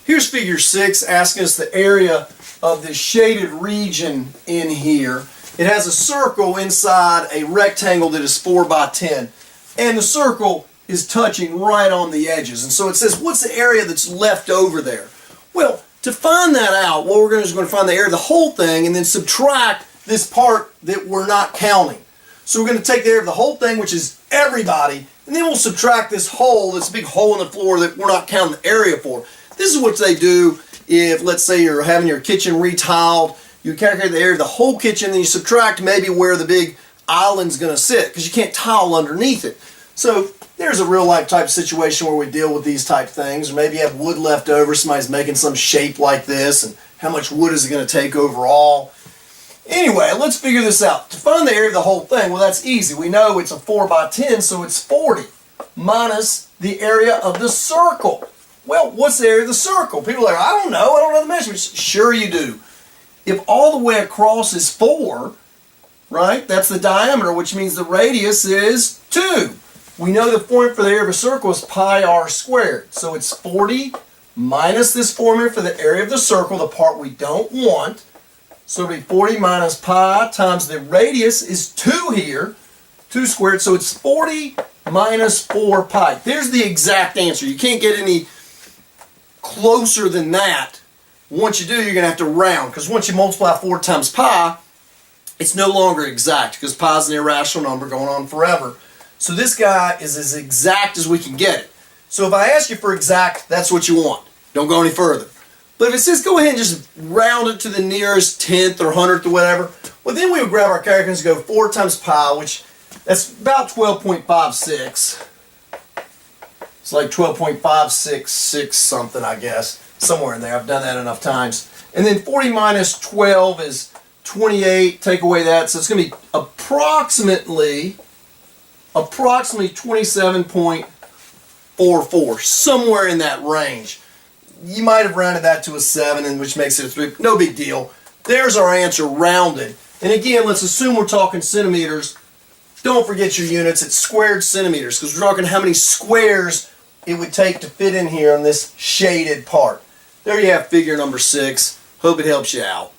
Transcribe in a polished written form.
Here's figure 6 asking us the area of this shaded region in here. It has a circle inside a rectangle that is 4 by 10. And the circle is touching right on the edges. And so it says, what's the area that's left over there? Well, to find that out, what we're going to do is we're going to find the area of the whole thing and then subtract this part that we're not counting. So we're going to take the area of the whole thing, which is everybody, and then we'll subtract this hole, this big hole in the floor that we're not counting the area for. This is what they do if, let's say, you're having your kitchen retiled. You calculate the area of the whole kitchen, then you subtract maybe where the big island's going to sit, because you can't tile underneath it. So there's a real life type situation where we deal with these type things. Or maybe you have wood left over, somebody's making some shape like this, and how much wood is it going to take overall? Anyway, let's figure this out. To find the area of the whole thing, well, that's easy. We know it's a 4 by 10, so it's 40 minus the area of the circle. Well, what's the area of the circle? People are like, I don't know the measurements. Sure you do. If all the way across is 4, right, that's the diameter, which means the radius is 2. We know the formula for the area of a circle is pi r squared. So it's 40 minus this formula for the area of the circle, the part we don't want. So it'll be 40 minus pi times the radius is 2 here, 2 squared. So it's 40 minus 4 pi. There's the exact answer. You can't get any closer than that. Once you do, you're going to have to round, because once you multiply 4 times pi, it's no longer exact, because pi is an irrational number going on forever. So this guy is as exact as we can get it. So if I ask you for exact, that's what you want. Don't go any further. But if it says go ahead and just round it to the nearest tenth or hundredth or whatever, well, then we would grab our calculators and go 4 times pi, which that's about 12.56. It's like 12.566 something, I guess. Somewhere in there. I've done that enough times. And then 40 minus 12 is 28. Take away that. So it's going to be approximately 27.44. Somewhere in that range. You might have rounded that to a 7, and which makes it a 3. No big deal. There's our answer rounded. And again, let's assume we're talking centimeters. Don't forget your units. It's squared centimeters, because we're talking how many squares it would take to fit in here on this shaded part. There you have figure number 6. Hope it helps you out.